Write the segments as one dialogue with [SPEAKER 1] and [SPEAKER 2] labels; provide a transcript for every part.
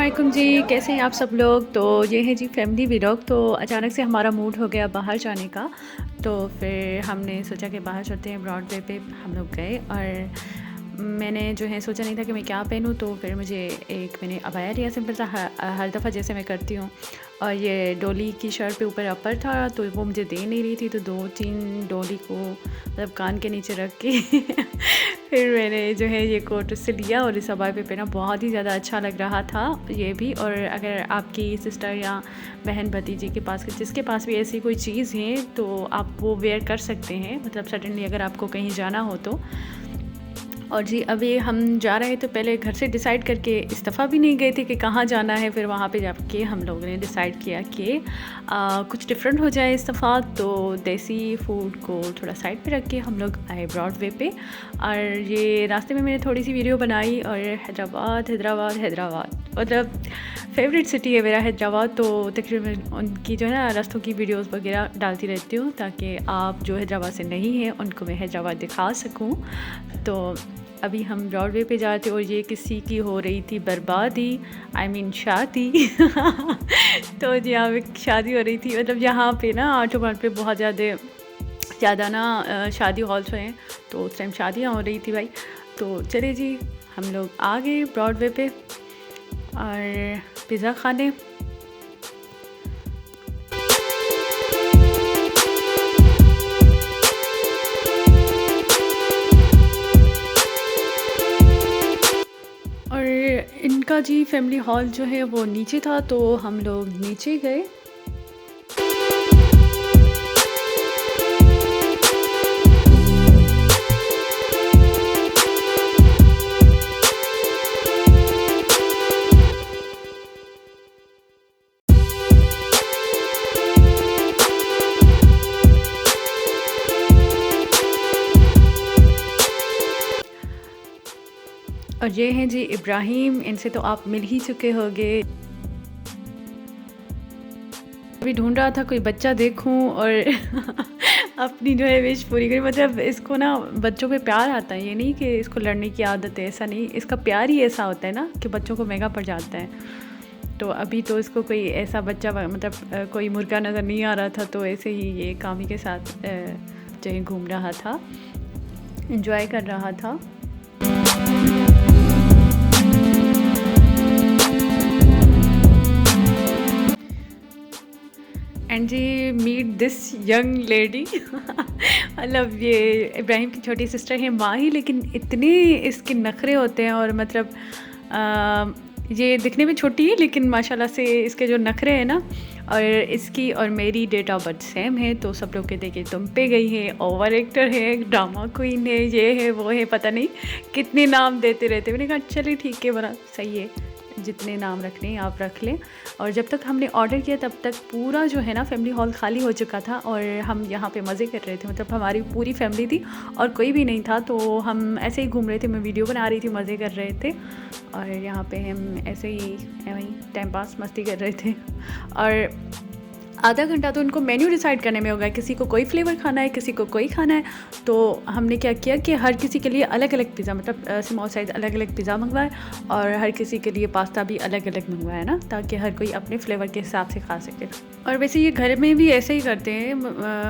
[SPEAKER 1] अस्सलामुअलैकुम जी, कैसे हैं आप सब लोग। तो ये है जी फैमिली व्लॉग। तो अचानक से हमारा मूड हो गया बाहर जाने का, तो फिर हमने सोचा कि बाहर चलते हैं। ब्रॉडवे पे हम लोग गए और मैंने जो है सोचा नहीं था कि मैं क्या पहनूं, तो फिर मैंने अबाया लिया सिंपल सा, हर दफ़ा जैसे मैं करती हूँ। और ये डोली की शर्ट पे ऊपर अपर था, तो वो मुझे दे नहीं रही थी, तो 2-3 डोली को मतलब कान के नीचे रख के फिर मैंने जो है ये कोट उससे लिया और इस अबाया पे पहना। बहुत ही ज़्यादा अच्छा लग रहा था ये भी। और अगर आपकी सिस्टर या बहन भतीजी के पास, जिसके पास भी ऐसी कोई चीज़ है, तो आप वो वेयर कर सकते हैं, मतलब सडनली अगर आपको कहीं जाना हो तो। और जी अभी हम जा रहे थे, पहले घर से डिसाइड करके इस दफ़ा भी नहीं गए थे कि कहाँ जाना है। फिर वहाँ पे जाके हम लोगों ने डिसाइड किया कि कुछ डिफरेंट हो जाए इस दफ़ा, तो देसी फूड को थोड़ा साइड पे रख के हम लोग आए ब्रॉडवे पे। और ये रास्ते में मैंने थोड़ी सी वीडियो बनाई। और हैदराबाद मतलब फेवरेट सिटी है मेरा हैदराबाद, तो तकरीबन उनकी जो है ना रास्तों की वीडियोस वगैरह डालती रहती हूँ, ताकि आप जो हैदराबाद से नहीं हैं उनको मैं हैदराबाद दिखा सकूँ। तो अभी हम ब्रॉडवे पे जा रहे थे और ये किसी की हो रही थी बर्बादी, आई मीन शादी। तो जी यहाँ पे शादी हो रही थी, मतलब यहाँ पे ना आठों मार्ट पे बहुत ज़्यादा ना शादी हॉल्स हैं, तो उस टाइम शादियाँ हो रही थी भाई। तो चले जी हम लोग आ गए ब्रॉडवे पे और पिज़्ज़ा खाने। और इनका जी फैमिली हॉल जो है वो नीचे था, तो हम लोग नीचे गए। और ये हैं जी इब्राहिम, इनसे तो आप मिल ही चुके होंगे। अभी ढूंढ रहा था कोई बच्चा देखूं और अपनी जो है विश पूरी करी। मतलब इसको ना बच्चों पे प्यार आता है, ये नहीं कि इसको लड़ने की आदत है, ऐसा नहीं। इसका प्यार ही ऐसा होता है ना कि बच्चों को महंगा पड़ जाता है। तो अभी तो इसको कोई ऐसा बच्चा मतलब कोई मुर्गा नज़र नहीं आ रहा था, तो ऐसे ही ये कामी के साथ जो है घूम रहा था, एंजॉय कर रहा था। एंड जी मीट दिस यंग लेडी। मतलब ये इब्राहिम की छोटी सिस्टर है माँ ही, लेकिन इतने इसके नखरे होते हैं। और मतलब ये दिखने में छोटी है, लेकिन माशाल्लाह से इसके जो नखरे हैं ना, और इसकी और मेरी डेट ऑफ बर्थ सेम है। तो सब लोग कहते हैं कि तुम पे गई है, ओवर एक्टर है, ड्रामा क्वीन है, ये है वो है, पता नहीं कितने नाम देते रहते। मैंने कहा चलिए ठीक है, बड़ा सही है, जितने नाम रखने हैं आप रख लें। और जब तक हमने ऑर्डर किया तब तक पूरा जो है ना फैमिली हॉल खाली हो चुका था, और हम यहाँ पे मज़े कर रहे थे। मतलब हमारी पूरी फैमिली थी और कोई भी नहीं था, तो हम ऐसे ही घूम रहे थे। मैं वीडियो बना रही थी, मज़े कर रहे थे, और यहाँ पे हम ऐसे ही वहीं टाइम पास मस्ती कर रहे थे। और आधा घंटा तो इनको मेन्यू डिसाइड करने में होगा, किसी को कोई फ्लेवर खाना है, किसी को कोई खाना है। तो हमने क्या किया कि हर किसी के लिए अलग अलग पिज़्ज़ा, मतलब स्मॉल साइज़ अलग अलग पिज़्ज़ा मंगवाए, और हर किसी के लिए पास्ता भी अलग अलग मंगवाया ना, ताकि हर कोई अपने फ्लेवर के हिसाब से खा सके। और वैसे ये घर में भी ऐसे ही करते हैं।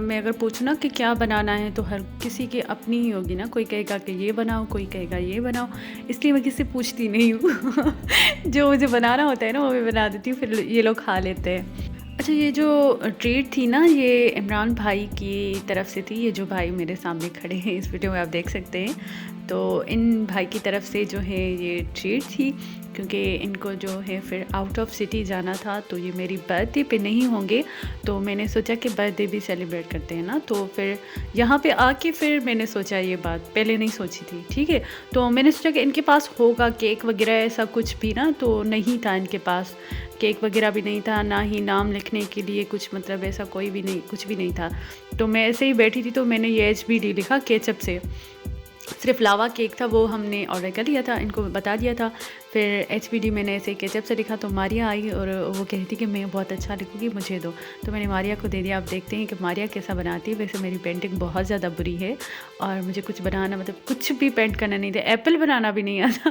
[SPEAKER 1] मैं अगर पूछूँ ना कि क्या बनाना है, तो हर किसी की अपनी ही होगी ना। कोई कहेगा कि ये बनाओ, कोई कहेगा ये बनाओ, इसलिए मैं किसी से पूछती नहीं हूँ। जो मुझे बनाना होता है ना वो मैं बना देती हूँ, फिर ये लोग खा लेते हैं। अच्छा, ये जो ट्रीट थी ना, ये इमरान भाई की तरफ से थी। ये जो भाई मेरे सामने खड़े हैं इस वीडियो में आप देख सकते हैं, तो इन भाई की तरफ से जो है ये ट्रीट थी, क्योंकि इनको जो है फिर आउट ऑफ सिटी जाना था। तो ये मेरी बर्थडे पे नहीं होंगे, तो मैंने सोचा कि बर्थडे भी सेलिब्रेट करते हैं ना। तो फिर यहाँ पे आके फिर मैंने सोचा, ये बात पहले नहीं सोची थी, ठीक है। तो मैंने सोचा कि इनके पास होगा केक वगैरह, ऐसा कुछ भी ना, तो नहीं था इनके पास। केक वगैरह भी नहीं था, ना ही नाम लिखने के लिए कुछ, मतलब ऐसा कोई भी नहीं, कुछ भी नहीं था। तो मैं ऐसे ही बैठी थी, तो मैंने ये HBD लिखा केचप से। सिर्फ लावा केक था, वो हमने ऑर्डर कर लिया था, इनको बता दिया था। फिर एचपीडी मैंने ऐसे केचप से लिखा तो मारिया आई और वो कह रही थी कि मैं बहुत अच्छा लिखूँगी, मुझे दो। तो मैंने मारिया को दे दिया। आप देखते हैं कि मारिया कैसा बनाती है। वैसे मेरी पेंटिंग बहुत ज़्यादा बुरी है और मुझे कुछ बनाना मतलब कुछ भी पेंट करना नहीं था, एप्पल बनाना भी नहीं आता।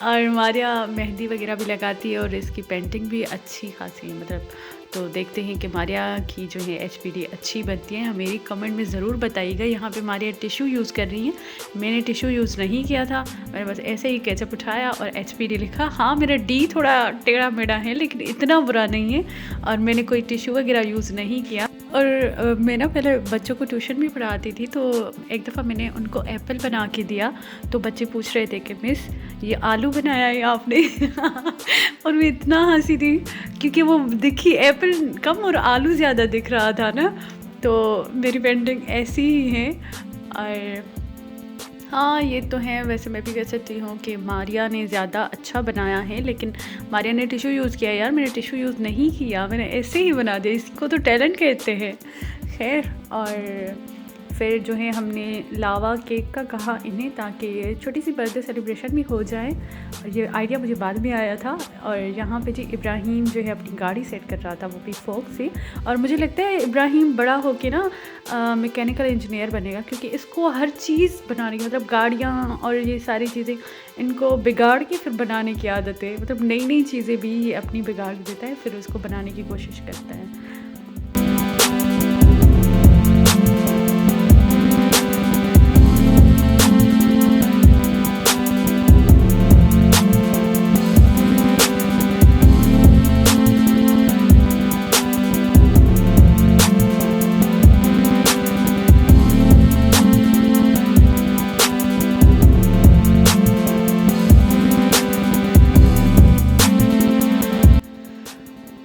[SPEAKER 1] और मारिया मेहंदी वगैरह भी लगाती है और इसकी पेंटिंग भी अच्छी खासी है मतलब। तो देखते हैं कि मारिया की जो है एचपीडी अच्छी बनती है। मेरी कमेंट में ज़रूर बताइएगा। यहाँ पे मारिया टिश्यू यूज़ कर रही हैं, मैंने टिश्यू यूज़ नहीं किया था, मैंने बस ऐसे ही केचप उठाया और एचपीडी लिखा। हाँ, मेरा डी थोड़ा टेढ़ा मेढ़ा है लेकिन इतना बुरा नहीं है और मैंने कोई टिश्यू वगैरह यूज़ नहीं किया। और मैं ना पहले बच्चों को ट्यूशन भी पढ़ाती थी, तो एक दफ़ा मैंने उनको एप्पल बना के दिया तो बच्चे पूछ रहे थे कि मिस ये आलू बनाया है आपने। और मैं इतना हंसी थी क्योंकि वो देखी एप्पल कम और आलू ज़्यादा दिख रहा था ना। तो मेरी पेंटिंग ऐसी ही है। और हाँ, ये तो है। वैसे मैं भी कह सकती हूँ कि मारिया ने ज़्यादा अच्छा बनाया है, लेकिन मारिया ने टिश्यू यूज़ किया। यार मैंने टिश्यू यूज़ नहीं किया, मैंने ऐसे ही बना दिया। इसको तो टैलेंट कहते हैं। खैर, और फिर जो है हमने लावा केक का कहा इन्हें ताकि ये छोटी सी बर्थडे सेलिब्रेशन भी हो जाए। और ये आइडिया मुझे बाद में आया था। और यहाँ पे जी इब्राहिम जो है अपनी गाड़ी सेट कर रहा था, वो भी फोक से। और मुझे लगता है इब्राहिम बड़ा होके ना मैकेनिकल इंजीनियर बनेगा, क्योंकि इसको हर चीज़ बनाने की मतलब गाड़ियाँ और ये सारी चीज़ें इनको बिगाड़ के फिर बनाने की आदत है। मतलब नई नई चीज़ें भी ये अपनी बिगाड़ देता है, फिर उसको बनाने की कोशिश करता है।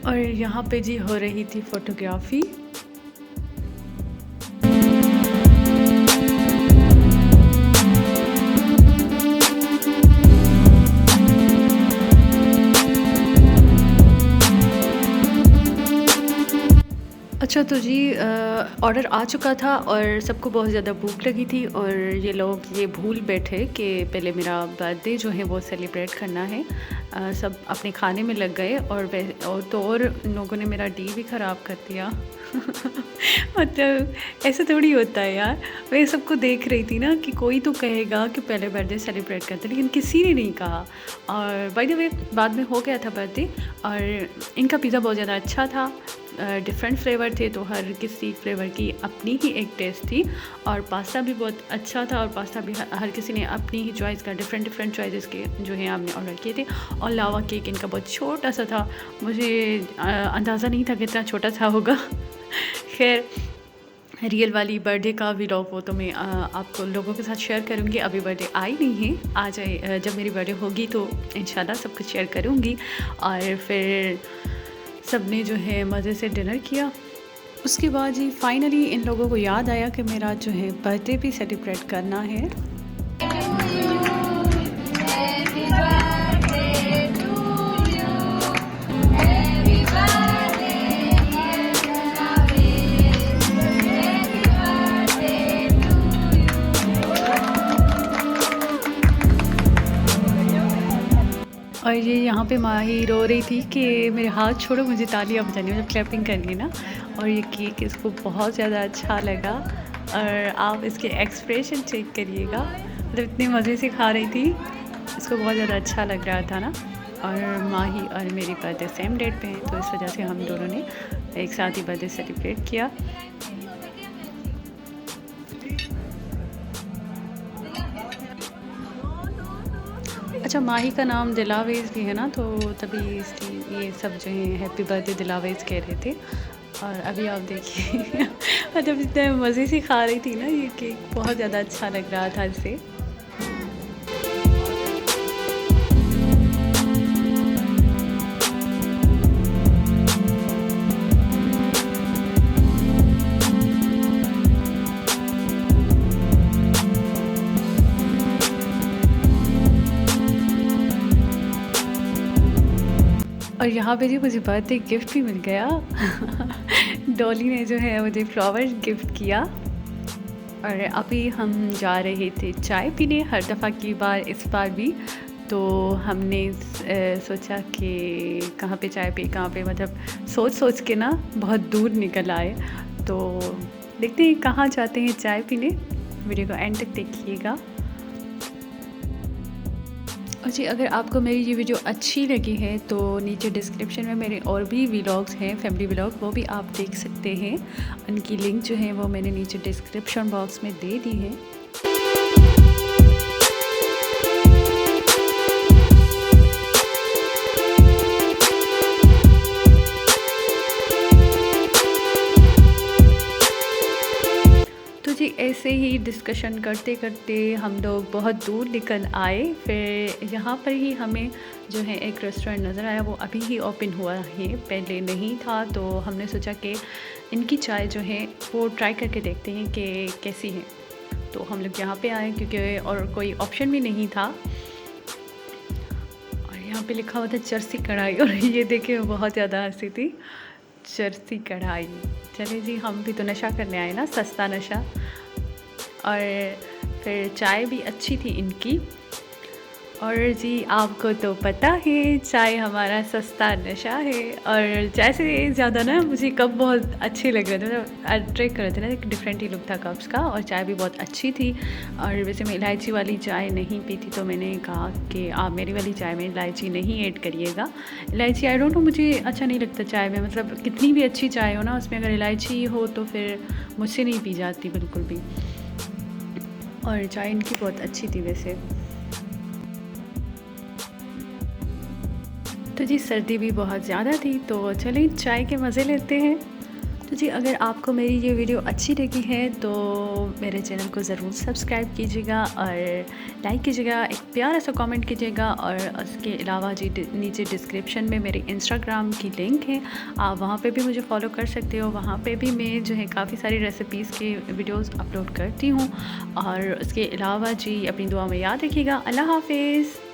[SPEAKER 1] और यहाँ पे जी हो रही थी फ़ोटोग्राफ़ी। अच्छा तो जी ऑर्डर आ चुका था और सबको बहुत ज़्यादा भूख लगी थी और ये लोग ये भूल बैठे कि पहले मेरा बर्थडे जो है वो सेलिब्रेट करना है। सब अपने खाने में लग गए और लोगों ने मेरा डी भी ख़राब कर दिया। मतलब ऐसा थोड़ी होता है यार। मैं सबको देख रही थी ना कि कोई तो कहेगा कि पहले बर्थडे सेलिब्रेट करते, लेकिन किसी ने नहीं कहा। और बाय द वे बाद में हो गया था बर्थडे और इनका पिज़्ज़ा बहुत ज़्यादा अच्छा था। डिफरेंट फ्लेवर थे, तो हर किसी फ्लेवर की अपनी ही एक टेस्ट थी। और पास्ता भी बहुत अच्छा था और पास्ता भी हर किसी ने अपनी ही चॉइस का डिफरेंट चॉइसेस के जो है आपने ऑर्डर किए थे। और लावा केक इनका बहुत छोटा सा था, मुझे अंदाज़ा नहीं था कितना छोटा सा होगा। खैर, रियल वाली बर्थडे का व्लॉग वो तो मैं आपको लोगों के साथ शेयर करूँगी। अभी बर्थडे आई नहीं है, आ जाए जब मेरी बर्थडे होगी तो इंशाल्लाह सब कुछ शेयर करूँगी। और फिर सब ने जो है मज़े से डिनर किया। उसके बाद जी फाइनली इन लोगों को याद आया कि मेरा जो है बर्थडे भी सेलिब्रेट करना है। और ये यहाँ पे माही रो रही थी कि मेरे हाथ छोड़ो, मुझे तालियां बजानी मतलब क्लैपिंग करनी ना। और ये केक इसको बहुत ज़्यादा अच्छा लगा और आप इसके एक्सप्रेशन चेक करिएगा, मतलब इतने मज़े से खा रही थी, इसको बहुत ज़्यादा अच्छा लग रहा था ना। और माही और मेरी बर्थडे सेम डेट पे है, तो इस वजह से हम दोनों ने एक साथ ही बर्थडे सेलिब्रेट किया। अच्छा, माही का नाम दिलावेज़ भी है ना, तो तभी इसलिए ये सब जो है हैप्पी बर्थडे दिलावेज़ कह रहे थे। और अभी आप देखिए मतलब इतने मज़े से खा रही थी ना, ये केक बहुत ज़्यादा अच्छा लग रहा था इसे। और यहाँ पे जी मुझे बर्थडे गिफ्ट भी मिल गया। डॉली ने जो है मुझे फ्लावर गिफ्ट किया और अभी हम जा रहे थे चाय पीने, हर दफ़ा की बार इस बार भी। तो हमने सोचा कि कहाँ पे चाय पी, कहाँ पे, मतलब सोच के ना बहुत दूर निकल आए। तो देखते हैं कहाँ जाते हैं चाय पीने। वीडियो को एंड तक देखिएगा। और जी, अगर आपको मेरी ये वीडियो अच्छी लगी है तो नीचे डिस्क्रिप्शन में मेरे और भी व्लॉग्स हैं, फैमिली व्लॉग, वो भी आप देख सकते हैं। उनकी लिंक जो है वो मैंने नीचे डिस्क्रिप्शन बॉक्स में दे दी है। तो जी, ऐसे ही डिस्कशन करते करते हम लोग बहुत दूर निकल आए। फिर यहाँ पर ही हमें जो है एक रेस्टोरेंट नज़र आया, वो अभी ही ओपन हुआ है, पहले नहीं था। तो हमने सोचा कि इनकी चाय जो है वो ट्राई करके देखते हैं कि कैसी है। तो हम लोग यहाँ पे आए क्योंकि और कोई ऑप्शन भी नहीं था। और यहाँ पे लिखा हुआ था जर्सी कढ़ाई, और ये देखे बहुत ज़्यादा हंसी थी, जर्सी कढ़ाई। चले जी, हम भी तो नशा करने आए ना, सस्ता नशा। और फिर चाय भी अच्छी थी इनकी। और जी, आपको तो पता है चाय हमारा सस्ता नशा है। और चाय से ज़्यादा ना मुझे कप बहुत अच्छे लग रहे थे, मतलब अट्रैक्ट कर रहे थे ना, एक डिफरेंट ही लुक था कप्स का। और चाय भी बहुत अच्छी थी। और वैसे मैं इलायची वाली चाय नहीं पी थी, तो मैंने कहा कि आप मेरी वाली चाय में इलायची नहीं ऐड करिएगा। इलायची आई डोंट नो, मुझे अच्छा नहीं लगता चाय में, मतलब कितनी भी अच्छी चाय हो ना, उसमें अगर इलायची हो तो फिर मुझसे नहीं पी जाती बिल्कुल भी। और चाय इनकी बहुत अच्छी थी वैसे। तो जी, सर्दी भी बहुत ज़्यादा थी, तो चलिए चाय के मज़े लेते हैं। तो जी, अगर आपको मेरी ये वीडियो अच्छी लगी है तो मेरे चैनल को ज़रूर सब्सक्राइब कीजिएगा और लाइक कीजिएगा, एक प्यारा सा कमेंट कीजिएगा। और उसके अलावा जी, नीचे डिस्क्रिप्शन में मेरे इंस्टाग्राम की लिंक है, आप वहाँ पे भी मुझे फॉलो कर सकते हो। वहाँ पे भी मैं जो है काफ़ी सारी रेसिपीज़ के वीडियोज़ अपलोड करती हूँ। और उसके अलावा जी, अपनी दुआ में याद रखिएगा। अल्लाह हाफिज़।